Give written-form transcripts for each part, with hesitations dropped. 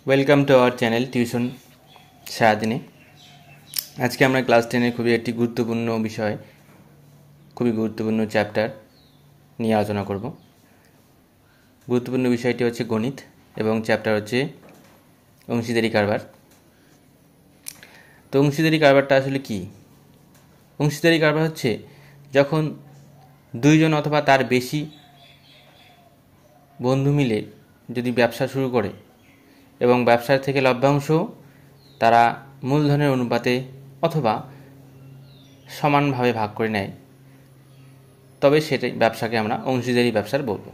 Welcome to our channel tuition সারাদিনে। আজকে আমরা ক্লাস 10-এর খুবই একটি গুরুত্বপূর্ণ বিষয়, খুবই গুরুত্বপূর্ণ চ্যাপ্টার নিয়ে আলোচনা করব। গুরুত্বপূর্ণ বিষয়টি হচ্ছে গণিত এবং চ্যাপ্টার হচ্ছে অংশীদারি কারবার। তো অংশীদারি কারবারটা আসলে কি? অংশীদারি কারবার হচ্ছে যখন দুইজন অথবা তার বেশি বন্ধু মিলে যদি ব্যবসা শুরু করে এবং ব্যবসার থেকে লভ্যাংশ তারা মূলধনের অনুপাতে অথবা সমানভাবে ভাগ করে নেয়, তবে সেটাই ব্যবসাকে আমরা অংশীদারি ব্যবসার বলব।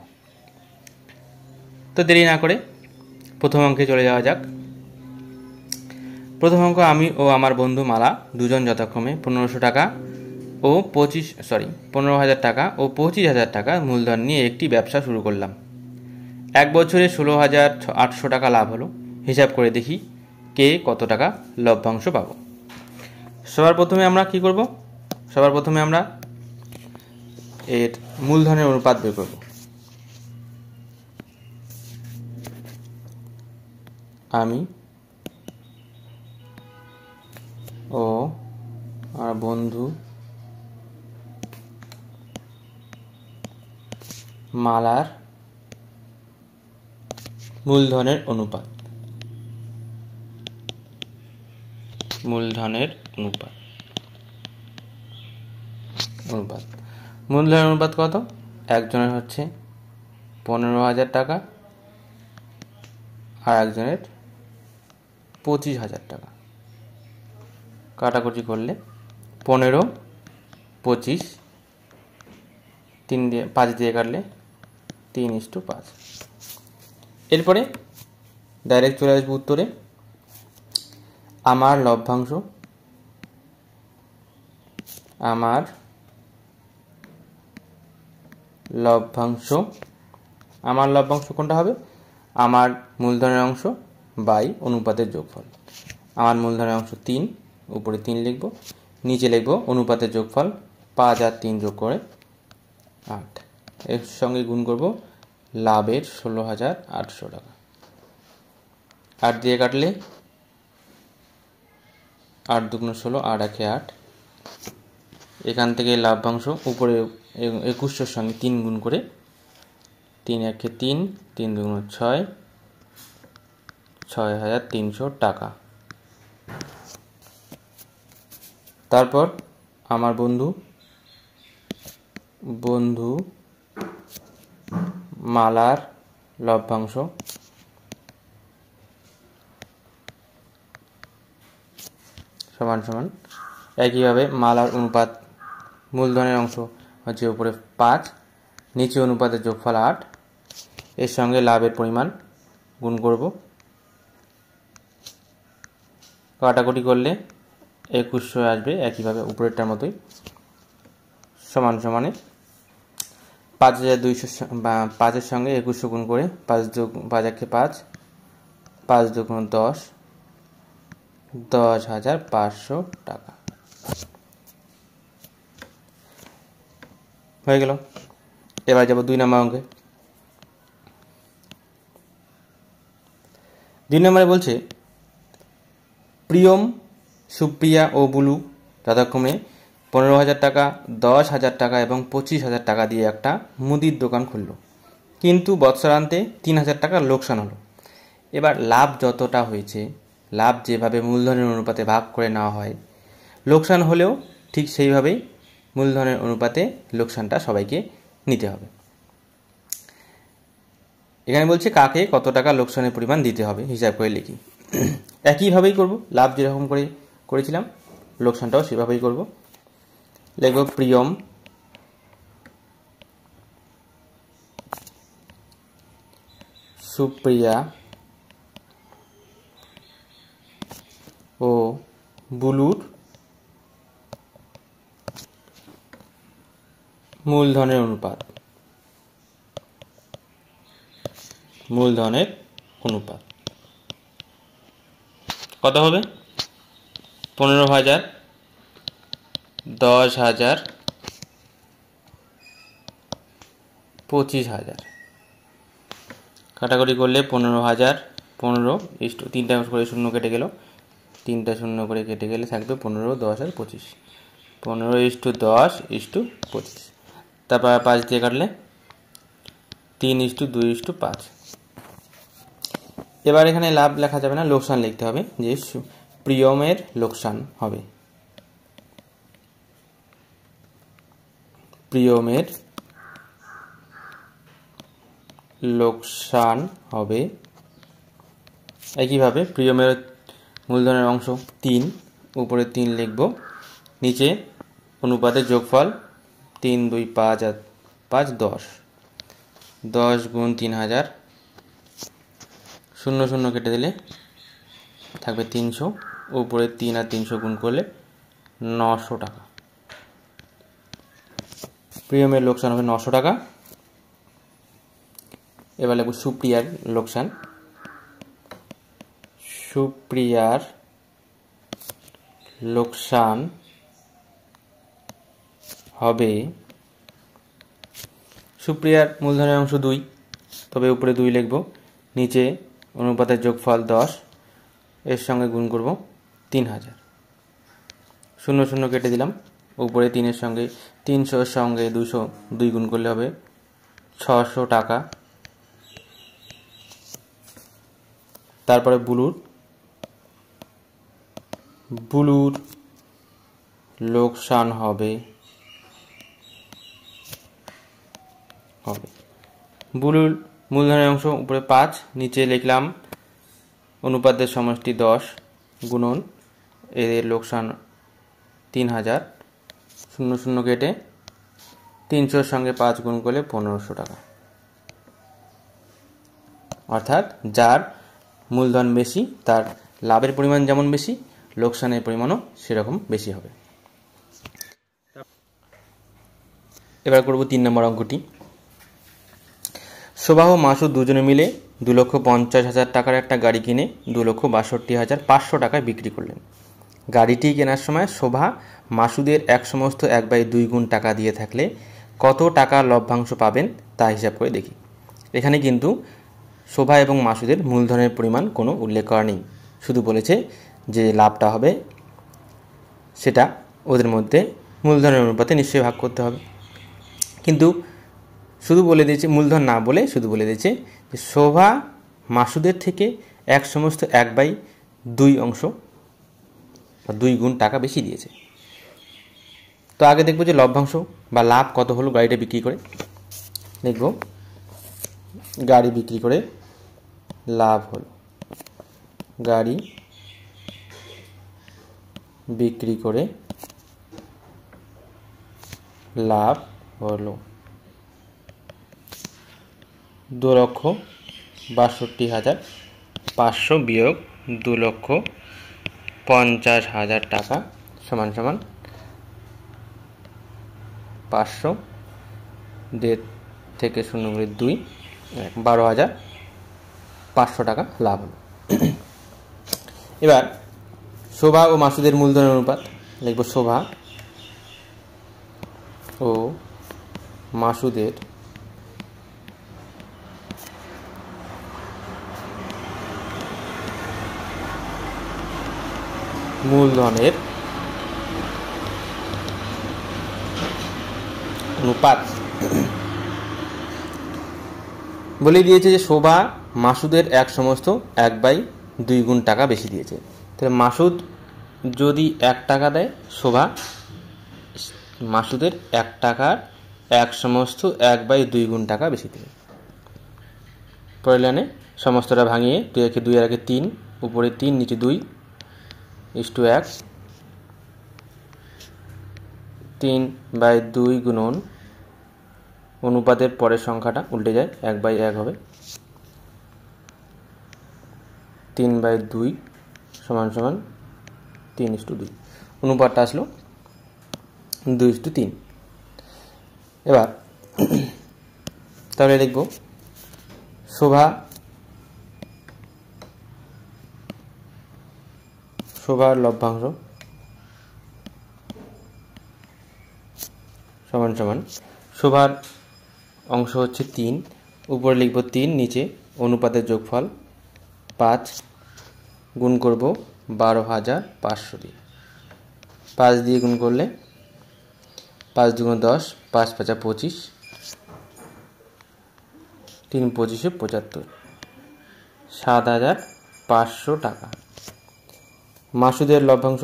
তো দেরি না করে প্রথম অঙ্কে চলে যাওয়া যাক। প্রথম অঙ্ক, আমি ও আমার বন্ধু মালা দুজন যথাক্রমে 1500 টাকা ও 15,000 টাকা ও 25,000 টাকা মূলধন নিয়ে একটি ব্যবসা শুরু করলাম। এক বছরে 16,800 টাকা লাভ হলো। হিসাব করে দেখি কে কত টাকা লভ্যাংশ পাবো। সবার প্রথমে আমরা কি করব? সবার প্রথমে আমরা এর মূলধনের অনুপাত বের করব। আমি ও আমার বন্ধু মালার মূলধনের অনুপাত। মূলধনের অনুপাত কত? একজনের হচ্ছে 15,000 টাকা আর একজনের 25,000 টাকা। কাটাকুটি করলে 15, 25, 5 দিয়ে কাটলে 3:5। এরপরে ডাইরেক্ট চলে আসবো উত্তরে। আমার লভ্যাংশ কোনটা হবে? আমার মূলধনের অংশ বাই অনুপাতের যোগফল। আমার মূলধনের অংশ 3, উপরে 3 লিখব, নিচে লিখব অনুপাতের যোগফল 5 আর 3 যোগ করে 8। এর সঙ্গে গুণ করব লাভের 16,800 টাকা। 8 দিয়ে কাটলে 8 দুগুণ 16, 8 একে 8। এখান থেকে লাভ্যাংশ উপরে 2100 সঙ্গে 3 গুণ করে 3 একে 3, 3 দুগুণ 6, 6,300 টাকা। তারপর আমার বন্ধু মালার লভ্যাংশ সমান সমান একইভাবে মালার অনুপাত, মূলধনের অংশ হচ্ছে উপরে 5, নিচে অনুপাতের যোগফল 8, এর সঙ্গে লাভের পরিমাণ গুণ করব। কাটাকুটি করলে 2100 আসবে, একইভাবে উপরেরটার মতোই। সমান সমানে 5,200 5-এর সঙ্গে 2100 গুণ করে 5 একে 5, 5 দুগুণ 10, 10,500 টাকা হয়ে গেল। এবার যাব 2 নম্বর অঙ্কে। 2 নম্বরে বলছে প্রিয়ম, সুপ্রিয়া ও বুলু যথাক্রমে 15,000 টাকা, 10,000 টাকা এবং 25,000 টাকা দিয়ে একটা মুদির দোকান খুলল, কিন্তু বৎসরান্তে 3,000 টাকা লোকসান হলো। এবার লাভ যতটা হয়েছে, লাভ যেভাবে মূলধনের অনুপাতে ভাগ করে নেওয়া হয়, লোকসান হলেও ঠিক সেইভাবেই মূলধনের অনুপাতে লোকসানটা সবাইকে নিতে হবে। এখানে বলছে কাকে কত টাকা লোকসানের পরিমাণ দিতে হবে, হিসাব করে লিখি। একইভাবেই করব, লাভ যেরকম করে করেছিলাম লোকসানটাও সেভাবেই করব। লিখব প্রিয়ম সুপ্রিয়া ও বুলুর মূলধনের অনুপাত। কত হবে? 15,000, 10,000, 25,000। কাটাকুটি করলে 15,000 15 ইস্টু 3টা করে শূন্য কেটে গেল, 3টা শূন্য করে কেটে গেলে থাকবে 15, 10 আর 25। 15:10:25। তারপর 5 দিয়ে কাটলে 3:2:5। এবার এখানে লাভ লেখা যাবে না, লোকসান লিখতে হবে, যে প্রিয়মের লোকসান হবে। প্রিয়মের লোকসান হবে। একইভাবে প্রিয়মের মূলধনের অংশ 3, উপরে 3 লিখব, নিচে অনুপাতের যোগফল 3, 2, 5 আর 5 10। 10 গুণ 3000, শূন্য শূন্য কেটে দিলে থাকবে 300, উপরে 3 আর 300 গুণ করলে 900 টাকা। প্রিয়মের লোকসান হবে 900 টাকা। এবার লিখব সুপ্রিয়ার লোকসান। সুপ্রিয়ার লোকসান হবে। সুপ্রিয়ার মূলধনের অংশ 2, তবে উপরে 2 লিখব, নিচে অনুপাতের যোগফল 10, এর সঙ্গে গুণ করব 3000। শূন্য শূন্য কেটে দিলাম, উপরে 3-এর সঙ্গে 300-এর সঙ্গে 200 2 গুণ করলে হবে 600 টাকা। তারপরে বুলুর লোকসান হবে। বুলুর মূলধনের অংশ উপরে 5, নিচে লিখলাম অনুপাতের সমষ্টি 10 গুণন এর লোকসান 3000। শূন্য শূন্য কেটে 300-এর সঙ্গে 5 গুণ করলে 1500 টাকা। অর্থাৎ যার মূলধন বেশি তার লাভের পরিমাণ যেমন বেশি, লোকসানের পরিমাণও সেরকম বেশি হবে। এবার করব 3 নম্বর অঙ্কটি। শোভা ও মাসুদ দুজনে মিলে 2,50,000 টাকার একটা গাড়ি কিনে 2,62,500 টাকায় বিক্রি করলেন। গাড়িটি কেনার সময় শোভা মাসুদের এক সমস্ত 1/2 গুণ টাকা দিয়ে থাকলে কত টাকা লভ্যাংশ পাবেন তা হিসাব করে দেখি। এখানে কিন্তু শোভা এবং মাসুদের মূলধনের পরিমাণ কোনো উল্লেখ করা নেই, শুধু বলেছে যে লাভটা হবে সেটা ওদের মধ্যে মূলধনের অনুপাতে নিশ্চয়ই ভাগ করতে হবে। কিন্তু শুধু বলে দিয়েছে, মূলধন না বলে শুধু বলে দিয়েছে যে শোভা মাসুদের থেকে এক সমস্ত 1/2 অংশ বা 2 গুণ টাকা বেশি দিয়েছে। তো আগে দেখব যে লভ্যাংশ বা লাভ কত হলো গাড়িটা বিক্রি করে। দেখব গাড়ি বিক্রি করে লাভ হলো, গাড়ি বিক্রি করে লাভ হলো 2,62,500 বিয়োগ 2,50,000 টাকা সমান সমান 500 1.5 থেকে 0.2 12,500 টাকা লাভ হলো। এবার শোভা ও মাসুদের মূলধনের অনুপাত লিখব। শোভা ও মাসুদের মূলধনের অনুপাত বলে দিয়েছে যে শোভা মাসুদের এক সমস্ত 1/2 গুণ টাকা বেশি দিয়েছে। তাহলে মাসুদ যদি 1 টাকা দেয়, শোভা মাসুদের 1 টাকার এক সমস্ত 1/2 গুণ টাকা বেশি দেবে। পরের লাইনে সমস্তটা ভাঙিয়ে 2 একে 2 আর একে 3, উপরে 3 নিচে 2:1, 3/2 গুণন অনুপাতের পরের সংখ্যাটা উল্টে যায়, 1/1 হবে। 3/2 সমান সমান 3:2, অনুপাতটা আসলো 2:3। এবার তাহলে লিখব শোভার লভ্যাংশ সমান সমান শোভার অংশ হচ্ছে 3, উপরে লিখব 3, নিচে অনুপাতের যোগফল 5 গুণ করব 12,500 দিয়ে। 5 দিয়ে গুণ করলে 5 দুগুণ 10, 5 পাঁচা 25, 3 পঁচিশে 75, 7,500 টাকা। মাসুদের লভ্যাংশ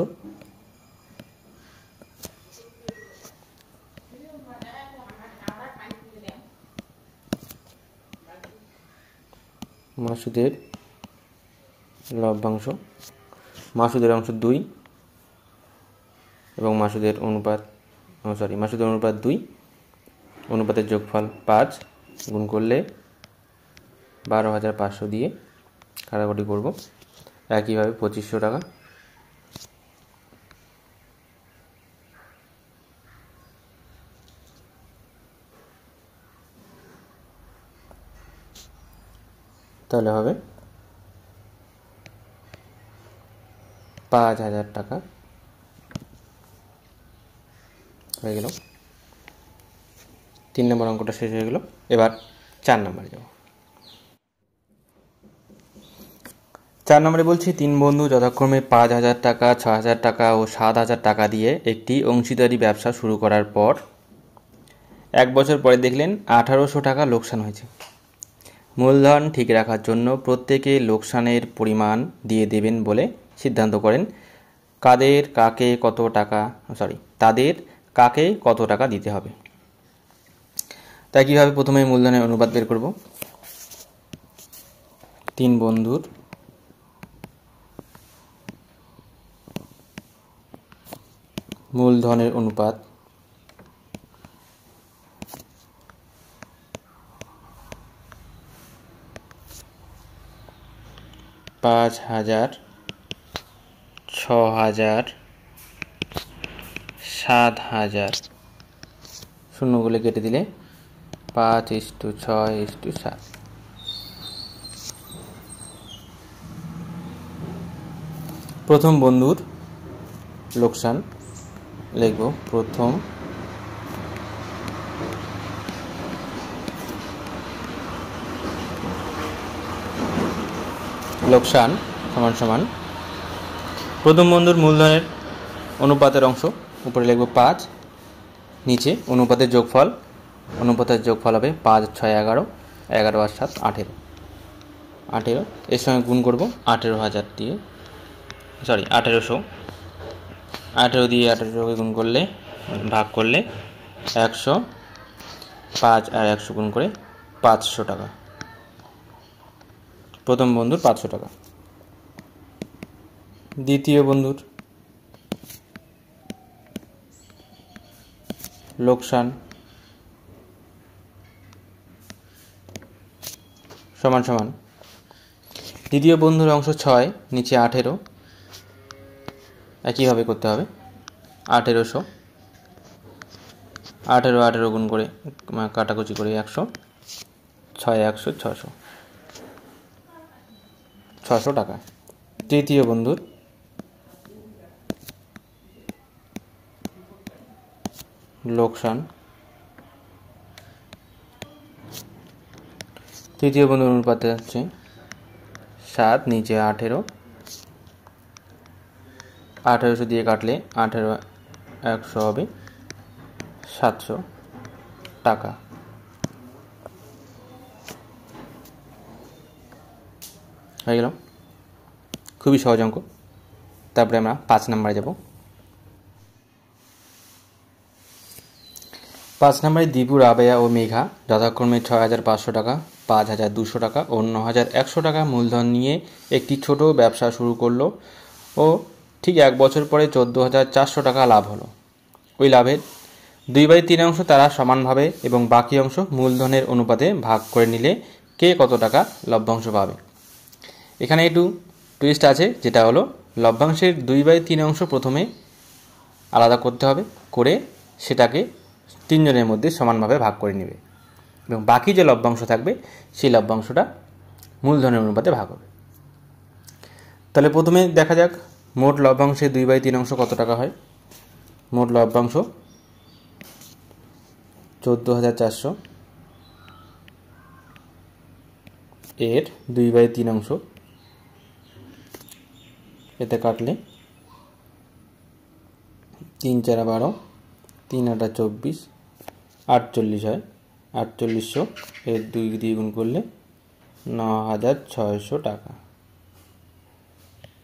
মাসুদের অংশ 2 এবং মাসুদের অনুপাত 2, অনুপাতের যোগফল 5 গুণ করলে 12,500 দিয়ে কাটাকুটি করব। একইভাবে 2500 টাকা। তাহলে হবে 5,000 টাকা হয়ে গেল। 3 নম্বর অঙ্কটা শেষ হয়ে গেল। এবার 4 নম্বরে যাব। 4 নম্বরে বলছি 3 বন্ধু যথাক্রমে 5,000 টাকা, 6,000 টাকা ও 7,000 টাকা দিয়ে একটি অংশীদারি ব্যবসা শুরু করার পর 1 বছর পরে দেখলেন 1800 টাকা লোকসান হয়েছে। মূলধন ঠিক রাখার জন্য প্রত্যেকে লোকসানের পরিমাণ দিয়ে দেবেন বলে সিদ্ধান্ত করেন। তাদের কাকে কত টাকা দিতে হবে। তাই কীভাবে প্রথমে মূলধনের অনুপাত বের করব। 3 বন্ধুর মূলধনের অনুপাত 5,000, 6,000, 7,000 শূন্যগুলো কেটে দিলে 5:6:7। প্রথম বন্ধুর লোকসান লিখব। প্রথম লোকসান সমান সমান প্রথম বন্ধুর মূলধনের অনুপাতের অংশ, উপরে লিখব 5, নিচে অনুপাতের যোগফল। অনুপাতের যোগফল হবে 5 আর 6 11, 11 আর 7 18, এর সঙ্গে গুণ করব 18,000 দিয়ে, 1800 দিয়ে 1800কে গুণ করলে ভাগ করলে 100, 5 আর 100 গুণ করে 500 টাকা। প্রথম বন্ধুর 500 টাকা। দ্বিতীয় বন্ধুর লোকসান সমান সমান দ্বিতীয় বন্ধুর অংশ 6, নিচে 18, একইভাবে করতে হবে। 1800, 18 গুণ করে কাটাকুচি করে 100, 6 100, 600 টাকা। তৃতীয় বন্ধুর লোকসান, তৃতীয় বন্ধুর অনুপাতে হচ্ছে 7, নিচে 18, 1800 দিয়ে কাটলে 18 100 হবে 700 টাকা। হয়ে গেল, খুবই সহজ অঙ্ক। তারপরে আমরা 5 নম্বরে যাব। 5 নম্বরে দীপু, রাবেয়া ও মেঘা যথাক্রমে 6,500 টাকা, 5,200 টাকা ও 9,100 টাকা মূলধন নিয়ে একটি ছোট ব্যবসা শুরু করলো ও ঠিক 1 বছর পরে 14,400 টাকা লাভ হলো। ওই লাভের 2/3 অংশ তারা সমানভাবে এবং বাকি অংশ মূলধনের অনুপাতে ভাগ করে নিলে কে কত টাকা লভ্যাংশ পাবে। এখানে একটু টুইস্ট আছে, যেটা হলো লভ্যাংশের 2/3 অংশ প্রথমে আলাদা করতে হবে, করে সেটাকে 3 জনের মধ্যে সমানভাবে ভাগ করে নেবে এবং বাকি যে লভ্যাংশ থাকবে সেই লভ্যাংশটা মূলধনের অনুপাতে ভাগ হবে। তাহলে প্রথমে দেখা যাক মোট লভ্যাংশের 2/3 অংশ কত টাকা হয়। মোট লভ্যাংশ 14,400 এর 2/3 অংশ, এতে কাটলে 3 × 4 = 12, 3 × 8 = 24, 48 হয়। 4800 এর 2 দিয়ে গুণ করলে 9600 টাকা।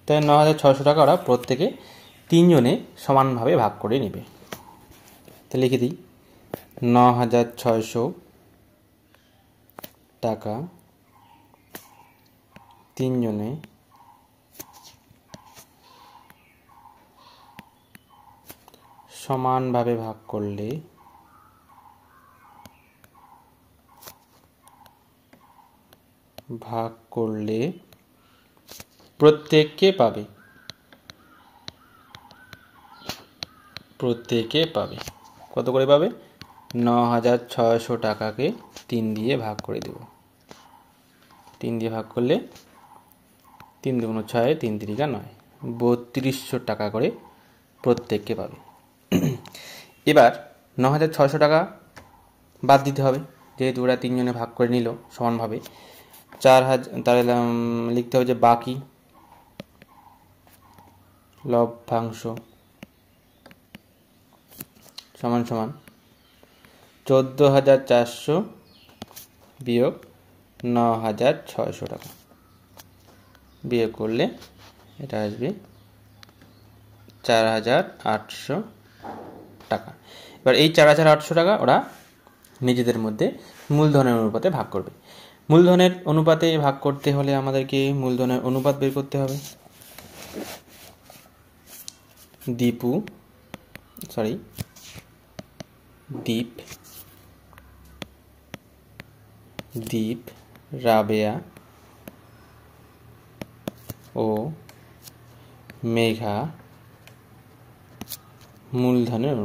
তাই 9600 টাকা ওরা প্রত্যেকে 3 জনে সমানভাবে ভাগ করে নেবে। তো লিখে দিই, 9600 টাকা 3 জনে সমানভাবে ভাগ করলে প্রত্যেকে পাবে কত করে পাবে? 9600 টাকাকে 3 দিয়ে ভাগ করে দেব। 3 দিয়ে ভাগ করলে 3 × 2 = 6, 3 × 3 = 9, 3200 টাকা করে প্রত্যেককে পাবে। এবার 9600 টাকা বাদ দিতে হবে, যেহেতু ওরা 3 জনে ভাগ করে নিল সমানভাবে। 4000, তাহলে লিখতে হবে যে বাকি লভ্যাংশ সমান সমান 14400 বিয়োগ 9600 টাকা। বিয়োগ করলে এটা আসবে 4800 টাকা। এবার এই 4800 টাকা ওরা নিজেদের মধ্যে মূলধনের অনুপাতে ভাগ করবে। মূলধনের অনুপাতে ভাগ করতে হলে আমাদেরকে মূলধনের অনুপাত বের করতে হবে। দীপ, রাবেয়া ও মেঘা মূলধনের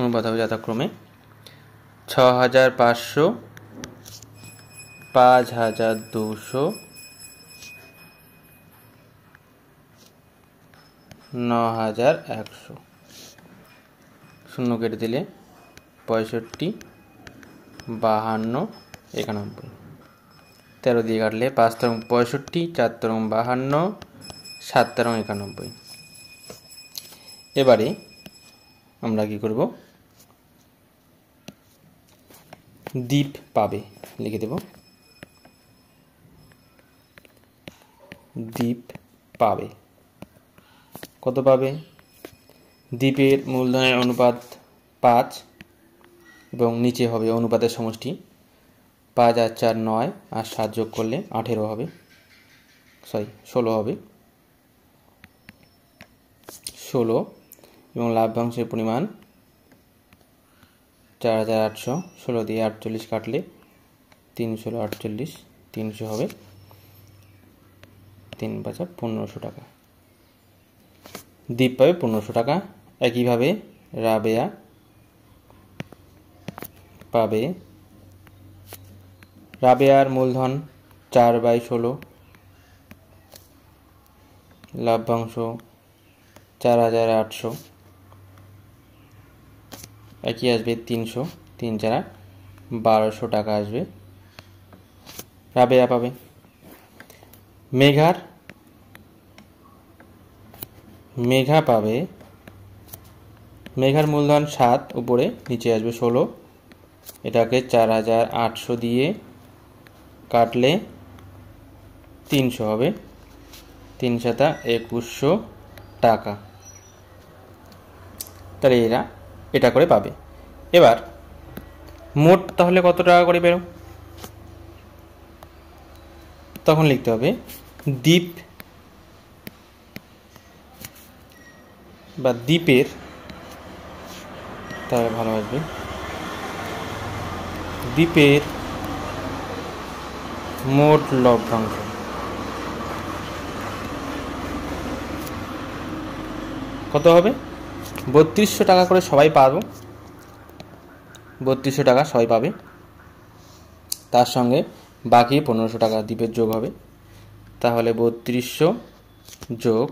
অনুপাত হবে যথাক্রমে 6500, 5200, 9100। শূন্য কেটে দিলে 65, 52, 91। 13 দিয়ে কাটলে 5 × 65, 4 × 52, 7 × 91। এবারে আমরা কি করব? দীপ পাবে, লিখে দেব দীপ পাবে। কত পাবে? দীপের মূলধনের অনুপাত 5 এবং নিচে হবে অনুপাতের সমষ্টি। 5 আর 4 9, আর 7 যোগ করলে 18 হবে, 16 হবে। 16 এবং লাভ্যাংশের পরিমাণ 4800। 16 দিয়ে 48 কাটলে 3 × 16 = 48, 300 হবে। 3 × 5 = 1500 টাকা। দীপ পাবে 1500 টাকা। একইভাবে রাবেয়া পাবে, রাবেয়ার মূলধন 4/16, লাভ্যাংশ 4800, একই আসবে 300, 3 × 4 = 1200 টাকা আসবে। রাবেয়া পাবে। মেঘা পাবে, মেঘার মূলধন 7, উপরে, নিচে আসবে 16, এটাকে 4800 দিয়ে কাটলে 300 হবে, 3 × 7 = 2100 টাকা। তাহলে এরা এটা করে পাবে। এবার মোট তাহলে কত টাকা করে বেরো? তখন লিখতে হবে দীপ বা দ্বীপের, তাহলে ভালো আসবে, দ্বীপের মোট লভ্যাংশ কত হবে? 3200 টাকা করে সবাই পাবো, 3200 টাকা সবাই পাবে। তার সঙ্গে বাকি 1500 টাকা দ্বীপের যোগ হবে। তাহলে 3200 যোগ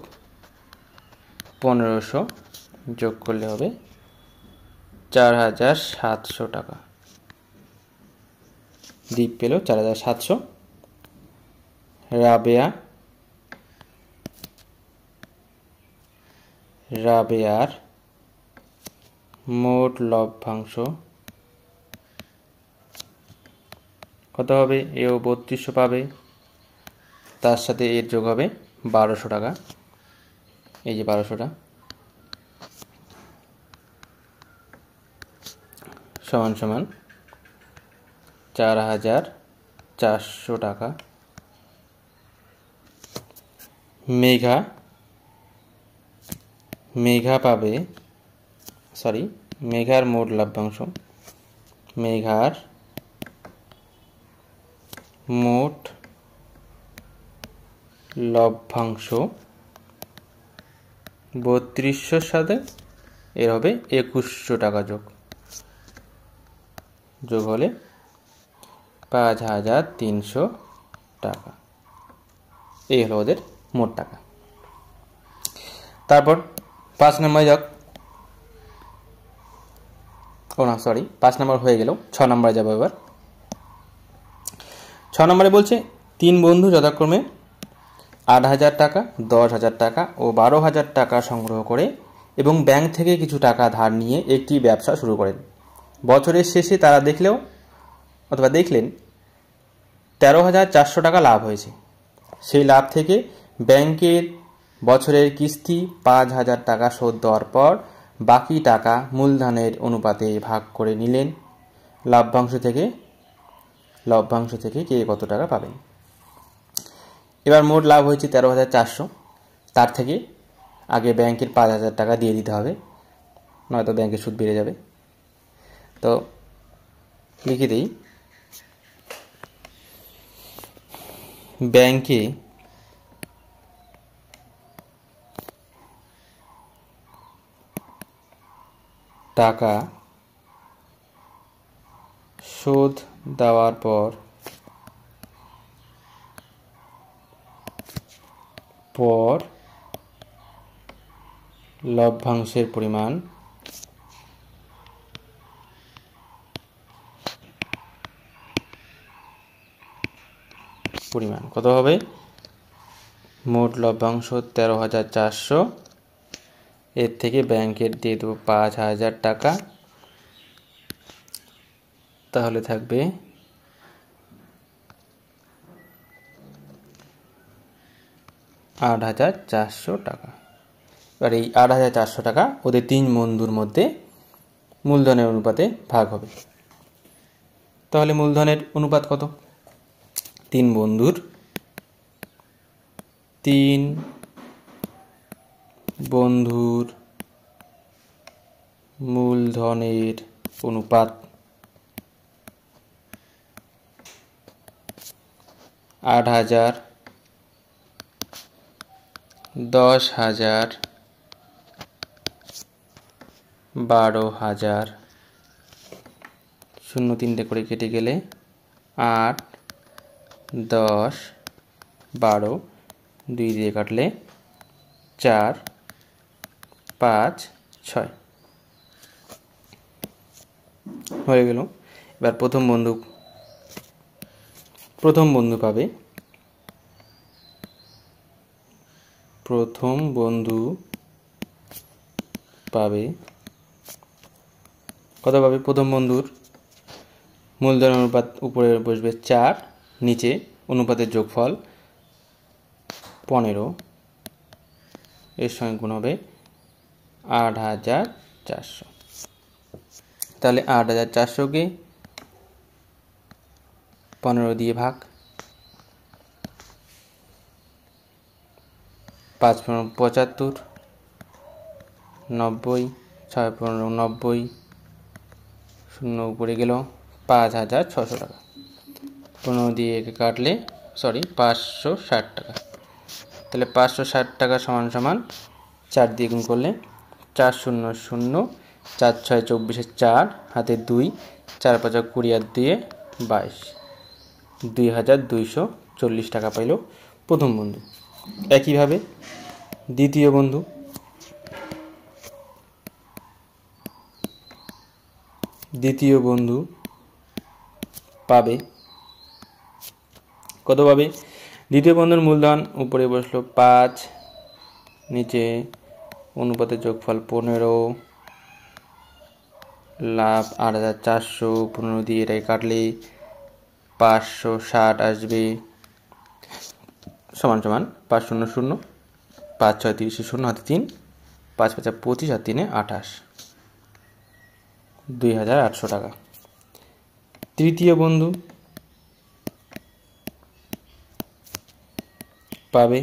1500 যোগ করলে হবে 4,700 টাকা। দীপ পেল 4,700। রাবেয়ার মোট লভ্যাংশ কত হবে? এও 3200 পাবে, তার সাথে এর যোগ হবে 1200 টাকা। এই যে 1200টা সমান সমান 4,400 টাকা। মেঘা পাবে, মেঘার মোট লভ্যাংশ, মেঘার মোট লভ্যাংশ 3200 সাথে এর হবে 2100 টাকা যোগ হলে 5,300 টাকা। এই হলো ওদের মোট টাকা। তারপর 5 নম্বরে যাক। 5 নম্বর হয়ে গেল, 6 নম্বরে যাবো এবার। 6 নম্বরে বলছে 3 বন্ধু যথাক্রমে 8,000 টাকা, 10,000 টাকা ও 12,000 টাকা সংগ্রহ করে এবং ব্যাংক থেকে কিছু টাকা ধার নিয়ে একটি ব্যবসা শুরু করেন। বছরের শেষে তারা দেখলেন 13,400 টাকা লাভ হয়েছে। সেই লাভ থেকে ব্যাংকের বছরের কিস্তি 5,000 টাকা শোধ দেওয়ার পর বাকি টাকা মূলধনের অনুপাতে ভাগ করে নিলেন। লভ্যাংশ থেকে কে কত টাকা পাবেন? এবার মোট লাভ হয়েছে 13,400, তার থেকে আগে ব্যাংকের 5,000 টাকা দিয়ে দিতে হবে, নয়তো ব্যাংকের সুদ বেড়ে যাবে। তো লিখে দিই, ব্যাংকে টাকা শোধ দেওয়ার পর লভ্যাংশের পরিমাণ কত হবে? মোট লভ্যাংশ 13,400, এর থেকে ব্যাংকের দিয়ে দেবো 5,000 টাকা, তাহলে থাকবে 8,400 টাকা। এবার এই 8,400 টাকা ওদের 3 বন্ধুর মধ্যে মূলধনের অনুপাতে ভাগ হবে। তাহলে মূলধনের অনুপাত কত? 3 বন্ধুর মূলধনের অনুপাত 8,000, 10,000, 12,000, 0 3টে করে কেটে গেলে 8, 10, 12, 2 দিয়ে কাটলে 4, 5, 6 হয়ে গেল। এবার প্রথম বন্ধু পাবে কত পাবে? প্রথম বন্ধুর মূলধন অনুপাত উপরে বসবে 4, নিচে অনুপাতের যোগফল 15, এর সঙ্গে গুণ হবে 8,400। তাহলে 8,400কে 15 দিয়ে ভাগ, 5 15 75, 90, 6 15 90, 0 উপরে গেল 5,600 টাকা। 15 দিয়ে একে কাটলে 560 টাকা। তাহলে 560 টাকা সমান 4 দিয়ে গুণ করলে 4 0 0, 4 6 24, 4 হাতে 2, 4 5 20 আর 2 22, 2,240 টাকা পাইল প্রথম বন্ধু। একইভাবে দ্বিতীয় বন্ধু দ্বিতীয় বন্ধু পাবে কত পাবে? দ্বিতীয় বন্ধুর মূলধন উপরে বসলো 5, নিচে অনুপাতের যোগফল 15, লাভ 8,400, 15 দিয়ে এটাকে কাটলে 560 আসবে, সমান সমান 5 0 0, 5 6 30, 0 হাতে 3, 5 5 25 আর 3 28, 2,800 টাকা। তৃতীয় বন্ধু পাবে,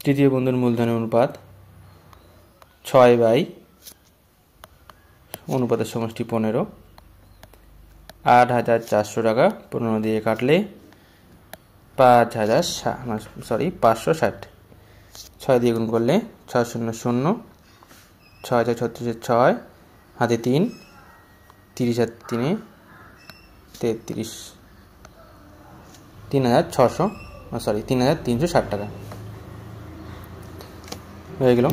তৃতীয় বন্ধুর মূলধনের অনুপাত 6 অনুপাতের সমষ্টি 15, 8,400 টাকা, 15 দিয়ে কাটলে 560, 6 দিয়ে গুণ করলে 6 0 0, 6 6 36, 6 হাতে 3, 30 আর 3 33, 3,360 টাকা হয়ে গেল।